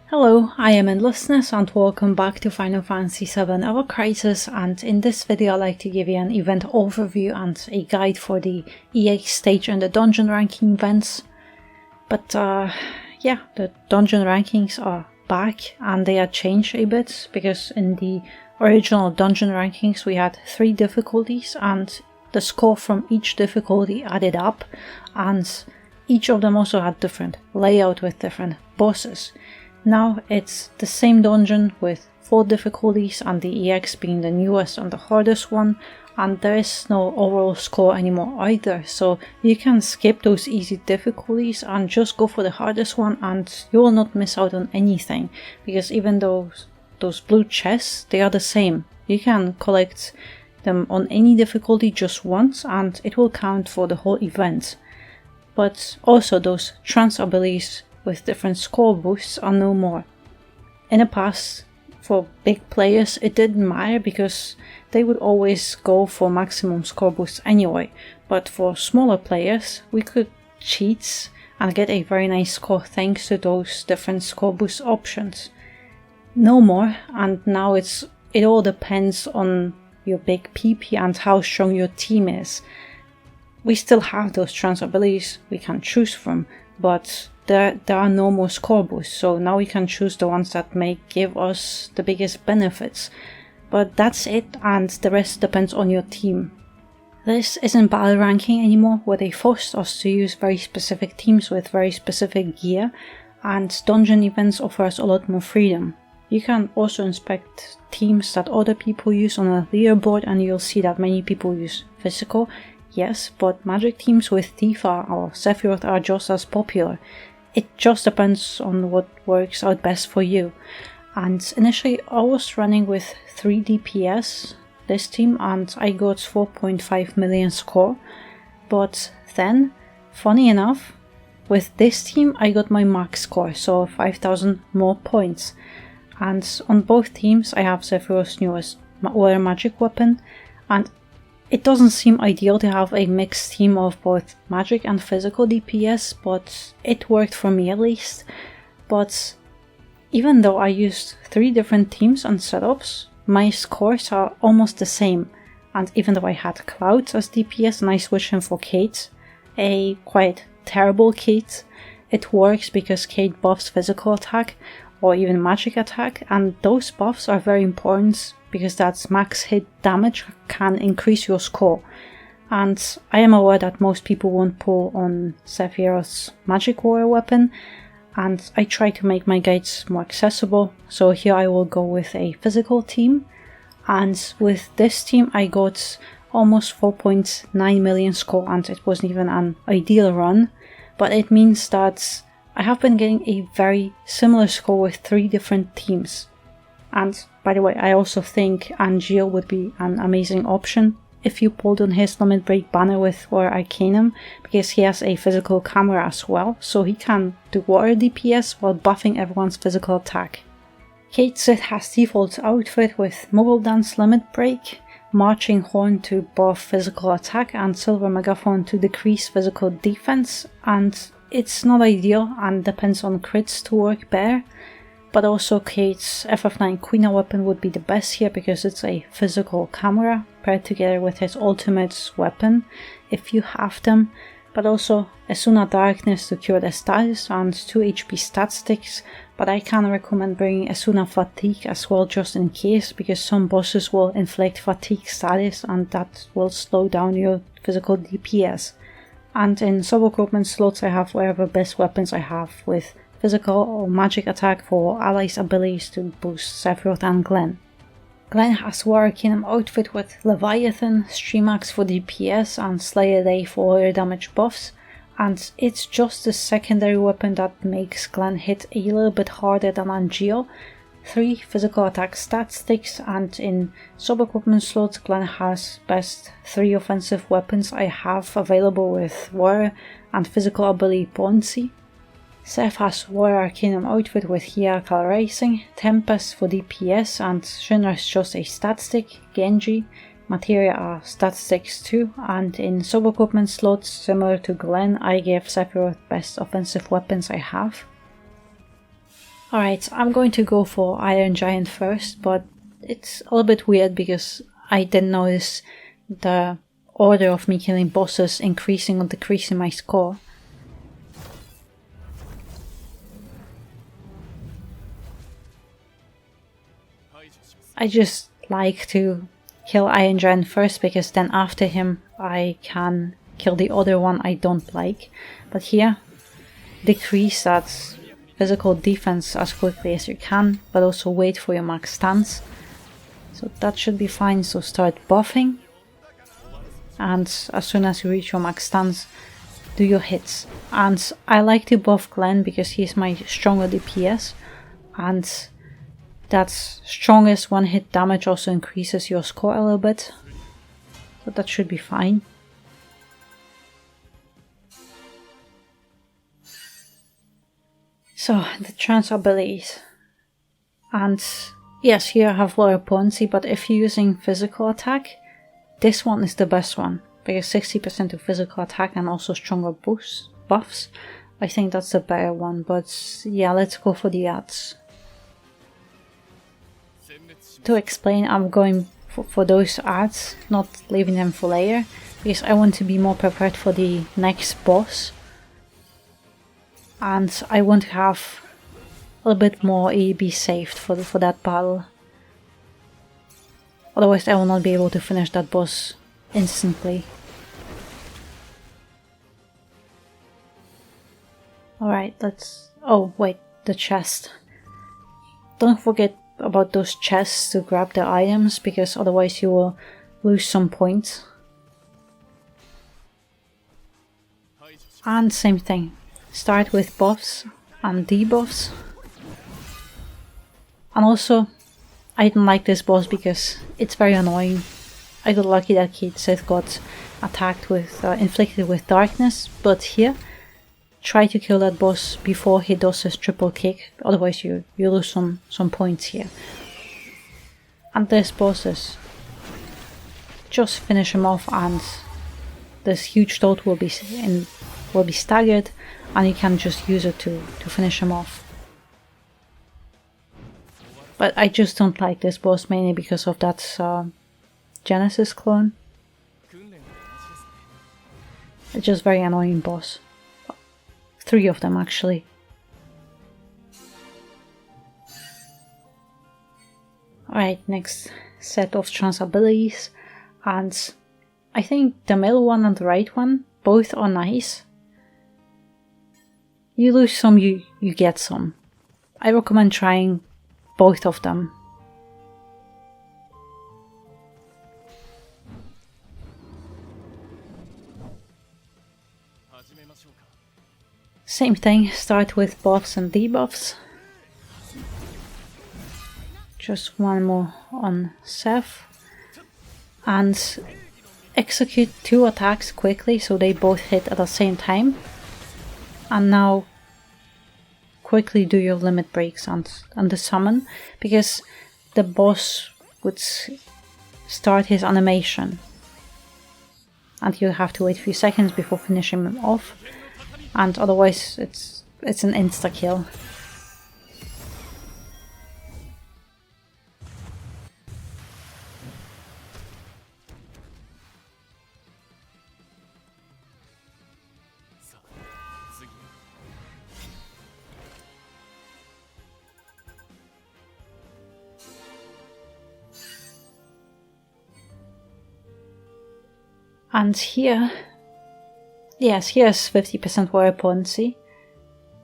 Hello, I am Endlessness and welcome back to Final Fantasy VII Ever Crisis, and in this video I'd like to give you an event overview and a guide for the EX stage and the dungeon ranking events. But yeah, the dungeon rankings are back and they are changed a bit, because in the original dungeon rankings we had 3 difficulties and the score from each difficulty added up, and each of them also had different layout with different bosses. Now it's the same dungeon with 4 difficulties and the EX being the newest and the hardest one, and there is no overall score anymore either, so you can skip those easy difficulties and just go for the hardest one and you will not miss out on anything, because even those blue chests, they are the same. You can collect them on any difficulty just once and it will count for the whole event. But also those trance abilities with different score boosts are no more. In the past, for big players it didn't matter because they would always go for maximum score boosts anyway, but for smaller players we could cheat and get a very nice score thanks to those different score boost options. No more, and now it all depends on your big PP and how strong your team is. We still have those trance abilities we can choose from, but there are no more score boosts, so now we can choose the ones that may give us the biggest benefits. But that's it, and the rest depends on your team. This isn't battle ranking anymore, where they forced us to use very specific teams with very specific gear, and dungeon events offer us a lot more freedom. You can also inspect teams that other people use on a leaderboard and you'll see that many people use physical. Yes, but magic teams with Tifa or Sephiroth are just as popular. It just depends on what works out best for you. And initially I was running with 3 DPS, this team, and I got 4.5 million score. But then, funny enough, with this team I got my max score, so 5,000 more points. And on both teams I have Sephiroth's newest water magic weapon, and it doesn't seem ideal to have a mixed team of both magic and physical DPS, but it worked for me at least. But even though I used 3 different teams and setups, my scores are almost the same. And even though I had Cloud as DPS and I switched him for Kate, a quite terrible Kate, it works because Kate buffs physical attack or even magic attack, and those buffs are very important because that's max hit damage can increase your score. And I am aware that most people won't pull on Sephiroth's magic warrior weapon, and I try to make my guides more accessible, so here I will go with a physical team. And with this team I got almost 4.9 million score, and it wasn't even an ideal run, but it means that I have been getting a very similar score with 3 different teams. And by the way, I also think Angeal would be an amazing option if you pulled on his Limit Break banner with Water Arcanum, because he has a physical camera as well, so he can do water DPS while buffing everyone's physical attack. Kate Sith has default outfit with Mobile Dance Limit Break, Marching Horn to buff physical attack, and Silver Megaphone to decrease physical defense, and it's not ideal and depends on crits to work better. But also Kate's FF9 Quina weapon would be the best here because it's a physical camera paired together with his ultimate weapon if you have them. But also Asuna Darkness to cure the status and 2 HP stat sticks, but I can recommend bringing Asuna Fatigue as well just in case, because some bosses will inflict fatigue status and that will slow down your physical DPS. And in sub-equipment slots I have whatever best weapons I have with physical or magic attack for allies' abilities to boost Sephiroth and Glenn. Glenn has War Arcanum outfit with Leviathan, Streamax for DPS and Slayer Day for air damage buffs, and it's just the secondary weapon that makes Glenn hit a little bit harder than Angeal. 3 physical attack stat sticks, and in sub-equipment slots Glenn has best 3 offensive weapons I have available with Water and physical ability Buoyancy. Seth has Water Arcanum outfit with Hierarchal Racing, Tempest for DPS, and Shinra's just a stat stick, Genji, materia are statistics too, and in sub-equipment slots similar to Glenn, I gave Sephiroth best offensive weapons I have. Alright, I'm going to go for Iron Giant first, but it's a little bit weird because I didn't notice the order of me killing bosses increasing or decreasing my score. I just like to kill Iron Giant first because then after him I can kill the other one I don't like. But here, decrease that physical defense as quickly as you can, but also wait for your max stance. So that should be fine, so start buffing. And as soon as you reach your max stance, do your hits. And I like to buff Glenn because he's my stronger DPS. And that strongest one hit damage also increases your score a little bit. So that should be fine. So, the trans abilities. And yes, here I have lower potency, but if you're using physical attack, this one is the best one. Because 60% of physical attack and also stronger buffs. I think that's the better one, but yeah, let's go for the ads. To explain, I'm going for those ads, not leaving them for later, because I want to be more prepared for the next boss. And I want to have a little bit more AEB saved for that battle. Otherwise I will not be able to finish that boss instantly. Alright, let's... oh wait, the chest. Don't forget about those chests to grab the items, because otherwise you will lose some points. And same thing. Start with buffs and debuffs. And also, I didn't like this boss because it's very annoying. I got lucky that Kid Sith got attacked with, inflicted with darkness, but here, try to kill that boss before he does his triple kick, otherwise you lose some points here. And this boss is... just finish him off and this huge toad will be staggered, and you can just use it to finish him off. But I just don't like this boss mainly because of that Genesis clone. It's just very annoying boss. 3 of them actually. Alright, next set of trans abilities, and I think the middle one and the right one, both are nice. You lose some, you get some. I recommend trying both of them. Same thing, start with buffs and debuffs. Just one more on Seth. And execute 2 attacks quickly so they both hit at the same time. And now quickly do your limit breaks on the summon, because the boss would start his animation. And you have to wait a few seconds before finishing him off. And otherwise it's an insta-kill. And here, yes, here's 50% warrior potency,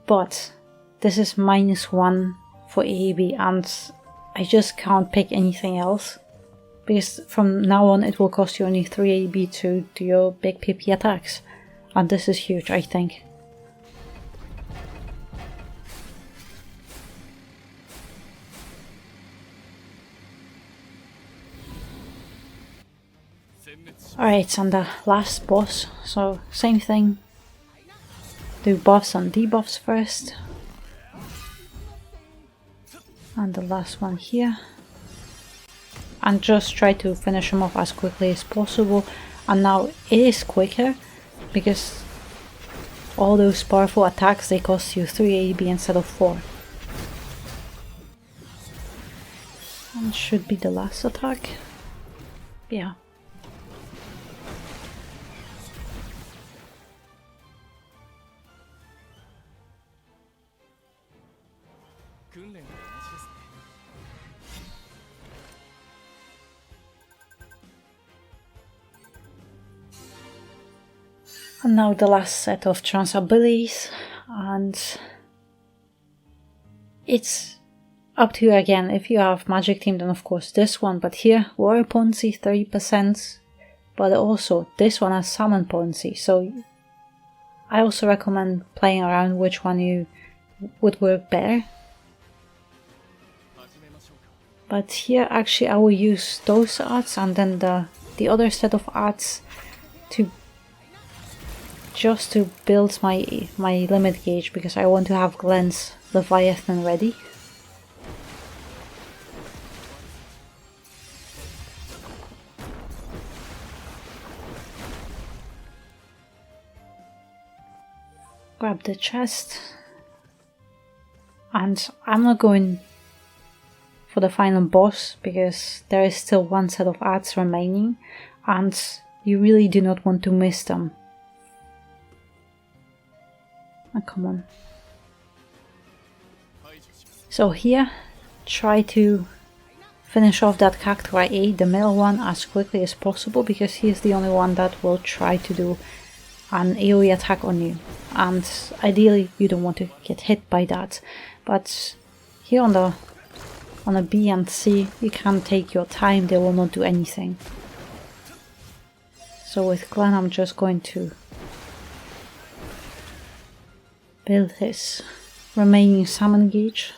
but this is -1 for AEB, and I just can't pick anything else, because from now on it will cost you only 3 AEB to do your big PP attacks, and this is huge, I think. Alright, and the last boss, so same thing. Do buffs and debuffs first. And the last one here. and just try to finish him off as quickly as possible. And now it is quicker because all those powerful attacks, they cost you 3 AB instead of 4. And should be the last attack. Yeah. And now the last set of trance abilities, and it's up to you again. If you have Magic Team, then of course this one, but here Warrior Potency 30%, but also this one has Summon Potency, so I also recommend playing around which one you would work better. But here actually I will use those arts and then the other set of arts to just to build my limit gauge, because I want to have Glenn's Leviathan ready. Grab the chest, and I'm not going for the final boss because there is still one set of arts remaining and you really do not want to miss them. Oh, come on. So here, try to finish off that Cactuar A, the middle one, as quickly as possible, because he is the only one that will try to do an AoE attack on you. And ideally you don't want to get hit by that. But here on a B and C, you can take your time, they will not do anything. So with Glenn I'm just going to build his remaining summon gauge.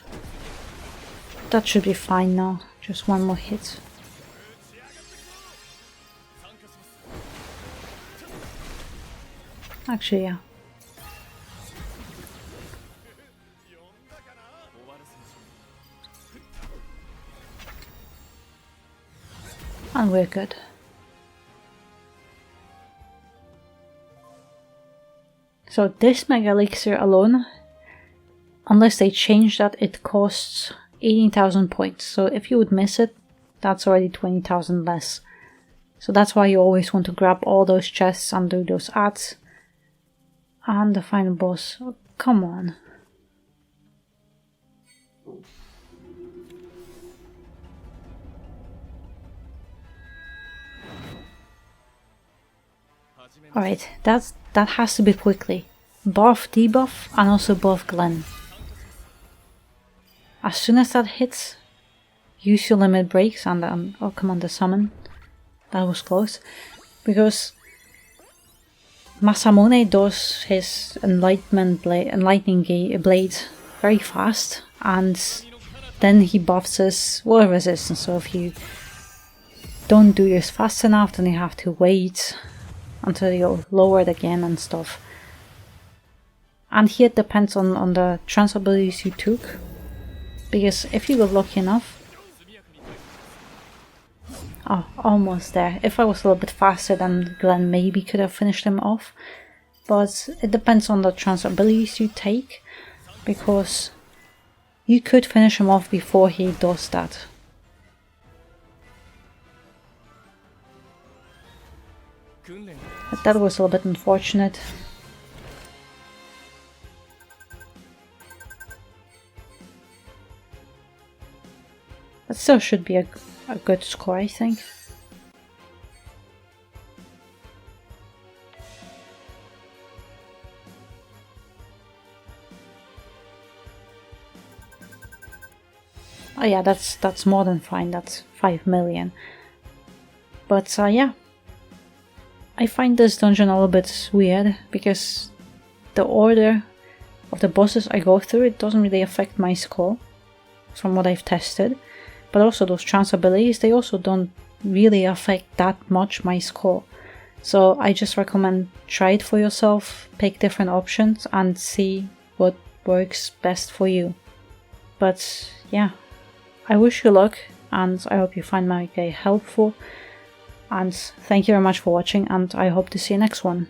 That should be fine now, just one more hit. Actually, yeah. And we're good. So this Mega Elixir alone, unless they change that, it costs 18,000 points. So if you would miss it, that's already 20,000 less. So that's why you always want to grab all those chests and do those ads. And the final boss, oh, come on. Alright, that has to be quickly. Buff, debuff, and also buff Glenn. As soon as that hits, use your limit breaks and oh come on, the summon. That was close. Because Masamune does his enlightening blade very fast, and then he buffs his water resistance. So if you don't do this fast enough, then you have to wait until you're lowered again and stuff. And here it depends on the trance abilities you took, because if you were lucky enough, oh, almost there. If I was a little bit faster, then Glenn maybe could have finished him off, but it depends on the trance abilities you take, because you could finish him off before he does that. But that was a little bit unfortunate. But still should be a good score, I think. Oh yeah, that's more than fine. That's 5 million. But yeah. I find this dungeon a little bit weird, because the order of the bosses I go through, it doesn't really affect my score from what I've tested. But also those trance abilities, they also don't really affect that much my score. So I just recommend try it for yourself, pick different options and see what works best for you. But yeah, I wish you luck. and I hope you find my guide helpful. And thank you very much for watching, and I hope to see you next one.